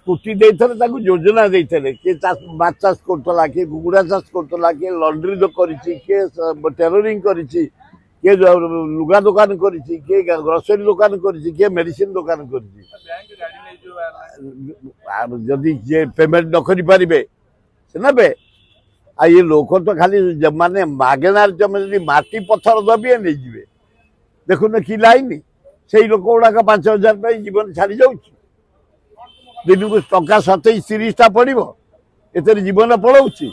कोटी योजना देते किए माछ चाष कर किए कुकुड़ा चाष कर किए लंड्री किए टेलरिंग कर लुगा दुकान कर ग्रोसरी दुकान कर मेडिसिन दुकान कर पेमेंट न करें से ने आ ये लोक तो खाली माने मागणार जमी माटी पत्थर दबी नहीं जी देखुन कि लाइन से लोक गुड़ाक 5,000 जीवन छाड़ी जाऊँ दिन को टंका 27-30 पड़ो एतर जीवन पड़ोची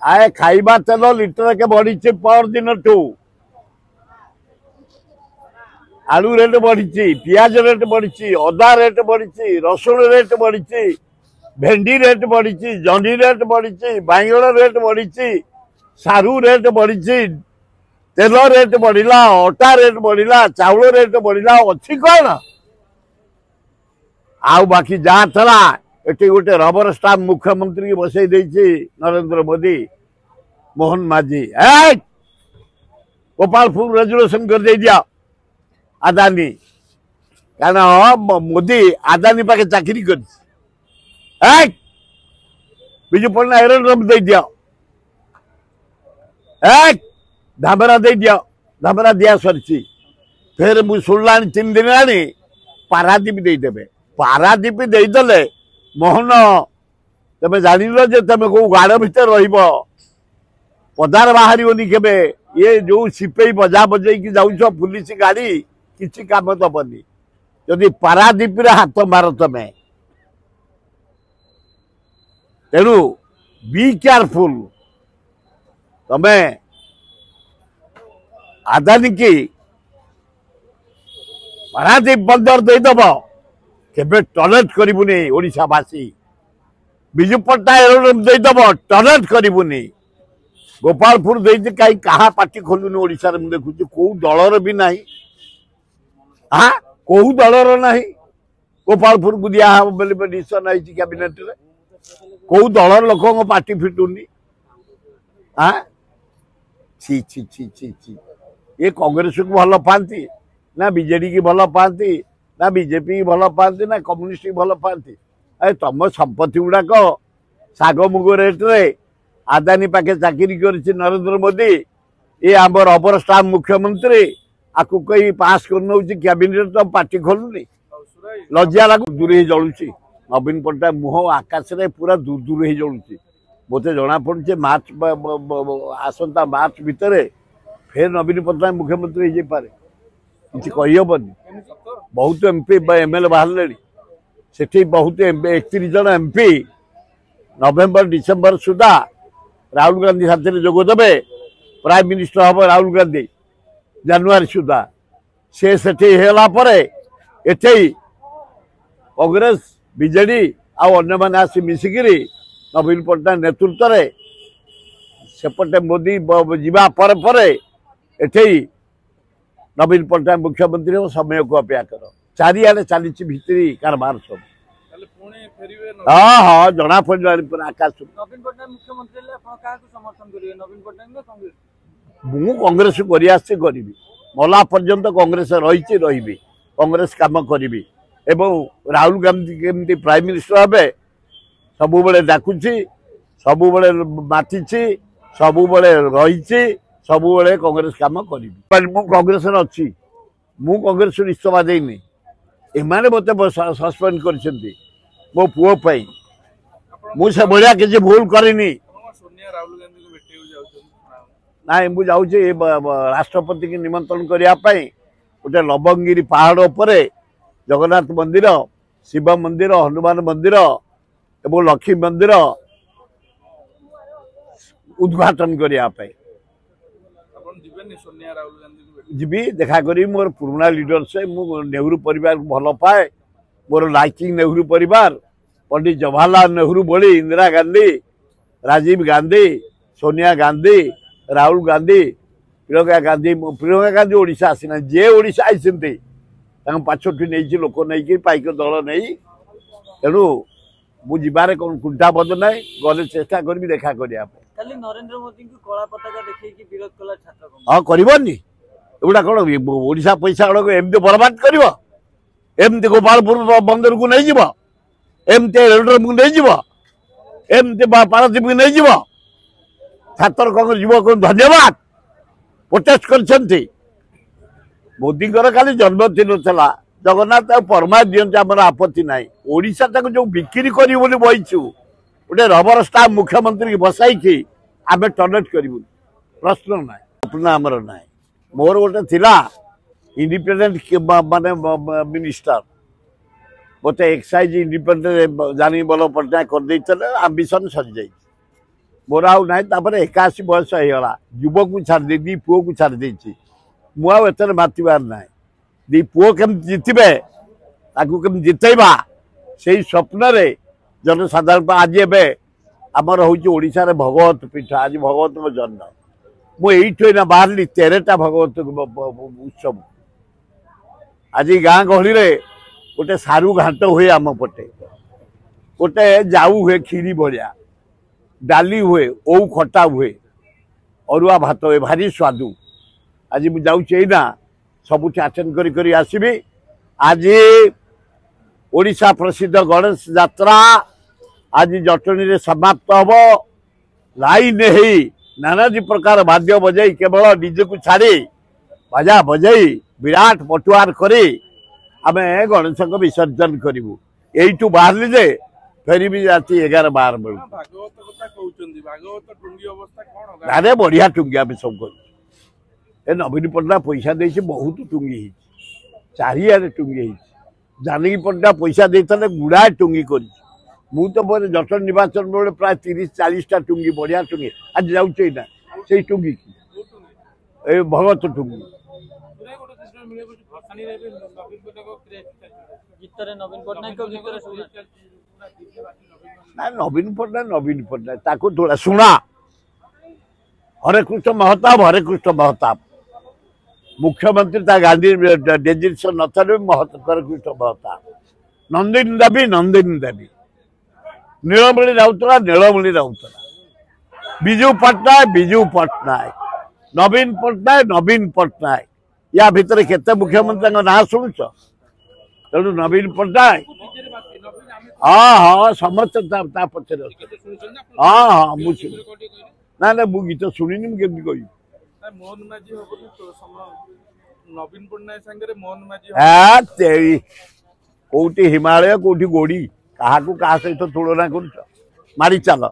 आए खाइबा तेल लिटर के बढ़ी पर दिन ठू आलू रेट बढ़ी पियाज रेट बढ़ी अदा रेट बढ़ी रसुण रेट बढ़ी भेंडी रेट बढ़ी जंडी रेट बढ़ी बैंगन रेट बढ़ी सारू रेट बढ़ी तेल रेट बढ़ला अटा रेट बढ़ला चाउल रेट बढ़ला अच्छी कौन आउ बाकी जहाँ थला एटी गोटे रबर स्टाम्प मुख्यमंत्री की बसई देछि नरेंद्र मोदी मोहन माझी गोपालपुर रेजुलेशन कर दे दिया आदानी कारण मोदी आदानी पाखे चाकरी कर विजु पन्ना एरोड्रम दे दिया धामेरा दे दिया धामेरा दिया सरी फिर मुझे शुणला 3 दिन आनी पारादीप देदेवे पारादीप देदेले मोहन तमें जान जे तुम कौ गाड़ भितर रदार बाहर के ये जो सिपे बजा बजे जाऊ पुलिस गाड़ी किसी काम दबनी जदि पारादीप हाथ मार तमें तेणु बी केयरफुल तमें आदानी की पारादीप बंदर देदेव केबे टॉयलेट करिबुनी ओडिशावासी बिजु पट्टा एरोड्रम देदेव टॉयलेट करिबुनी गोपालपुर देती कहीं कहा पार्टी खोलुनी ओडिशा रे देखुची को दलर भी नहीं हाँ को दलर नहीं गोपालपुर को दिया बोले डिसीजन आई कैबिनेट रे को दलर लोक पार्टी फिटुनी हाँ छी छी छी छी छी ये कांग्रेस को भल पाती ना बीजेडी की भल पाती ना बीजेपी की भल पाती ना कम्युनिस्ट की भल पाती अरे तुम संपत्ति गुड़ाक साग मुग रेट रे आदानी पाखे चाकरी कर नरेंद्र मोदी ये आम रबर स्टाम्प मुख्यमंत्री आपको कई पास कर नौ कैबिनेट तो पार्टी खोलुनी लज्जा लागू दूर ही जलुची नवीन पट्टनायक मुह आकाश रे पूरा दूर दूर ही जलुची मत जना पड़े मार्च आसंता मार्च भितर फिर नवीन पट्टनायक मुख्यमंत्री हो पारे किसी कहीहबनी बहुत एमपी एमएलए बाहर से बहुत 31 जन एमपी नवेम्बर डिसेम्बर सुधा राहुल गांधी साथ जोगदेवे प्राइम मिनिस्टर हम राहुल गांधी जनवरी सुधा से कांग्रेस बीजेडी आने मैंने आसी मिसिकी नवीन पट्टनायक नेतृत्व में सेपटे मोदी जीवा एठे नवीन पट्टनायक मुख्यमंत्री हो समय को अपेक्षा कर चारिआडे चली भितरी कारबार सब हाँ हाँ जना पड़ा आकाश नवीन पट्टनायक मुख्यमंत्री समर्थन करेंगे नवीन पट्टनायक कांग्रेस मु कांग्रेस करी मला पर्यंत कांग्रेस रही कांग्रेस काम करी एवं राहुल गांधी केमती प्राइम मिनिस्टर हे सब बेले डाकुची सब बेले माति सब बेले रही सब बेले कांग्रेस काम करी मु कांग्रेस अच्छी मु कांग्रेस इस्तीफा देनी एमाने मत सस्पेंड कर मो पुओ पाई मुझे भाया किसी भूल करनी ना मुझे जाऊँ राष्ट्रपति की निमंत्रण करने गोटे लवंगिरी पहाड़ पर जगन्नाथ मंदिर शिव मंदिर हनुमान मंदिर एवं लक्ष्मी मंदिर उद्घाटन करने जी देखा करी मोर पुराना लीडर से मु नेहरू परिवार को भल पाए मोर लाइकिंग नेहरू परिवार पंडित जवाहरलाल नेहरू भली इंदिरा गांधी राजीव गांधी सोनिया गांधी राहुल गांधी प्रियंका गांधी ओडिशा आसीना जे ओडिशा आइसंती पाछठी नहीं लोक नहीं पाइक दल नहीं तेणु मुझे कौन कुंठाबद्ध ना गले चेष्टा करी देखा करने नरेंद्र मोदी को कला पताका देखिए विरोध कला छात्र हाँ करनी एगुड़ा कौन ओडिशा पैसा गुड़ाक एमती बर्बाद कर एमती गोपालपुर बंदर को नहीं जीव एमती एरोड्रम को नहीं जीव एमती पारादीप को नहीं जीव छात्र कांग्रेस युवक धन्यवाद प्रोटेस्ट कर मोदी खाली जन्मदिन था जगन्नाथ परमा दिखते आम आपत्ति ना ओडिशा जो बिक्री कर बहीचु गोटे रबर स्टाम्प मुख्यमंत्री बसाई आम टॉयलेट करूँ प्रश्न ना अपना आमर ना मोर गोटे थिला इंडिपेंडेंट माने मिनिस्टर मत एक्साइज इंडिपेंडेंट जानी बल पट्टनायक कर आंबिशन सरी जाइए मोर आउ ना 81 बयस होगा युवक को छाड़ी दी पुओ को छाड़ी मुझे मातबार ना दी पुओ केम जितबे केम जितेबा से स्वप्न जनसाधारण आज एवं आमर होशार भगवत पीठ आज भगवत जन्म मुझे बाहर 13टा भगवत उत्सव आज गाँ गहली गोटे सारू घाट हुए आम पटे गोटे जाऊ हुए खीरी भाया डाली हुए ओ खटा हुए अरुआ भात हुए भारी स्वादु आज मुझे जाऊना सबुठ आटेड कर आसबि आज ओडिशा प्रसिद्ध गणेश यात्रा आज जटनी रे समाप्त हम लाइन ही नानाजी प्रकार वाद्य बजाई केवल डीजे को छाड़ी बाजा बजाई विराट पटुआर करी आमे गणेश को विसर्जन करूँ यू बाहर जे फेर भी राति 11-12 बेलू अरे बढ़िया टुंगी आम सब कर नवीन पट्टनायक पैसा दे बहुत टुंगी चारिआडे टुंगी जानकी पट्टनायक पैसा देते गुड़ाए टुंगी कर तो मोर जटन निर्वाचन बेले प्राय 30-40टा टुंगी बढ़िया टुंगी आज जाऊना से टुंगी की भगत टुंगी नवीन पट्टनायक थोड़ा शुणा हरे कृष्ण महताब मुख्यमंत्री गांधी डेजिग्नेशन न हरे कृष्ण महताब नंदिनी देवी नीलमणि राउतरा विजु पट्टनायक नवीन पट्टनायक या भितर केते मुख्यमंत्री ना शुणुच तेणु नवीन पट्टनायक हाँ समस्त पचर हाँ मुझे ना ना मु गीत शुणी मुझे कही कौटी हिमालय कौटी गोड़ी क्या सहित तुलना कर मारी चल।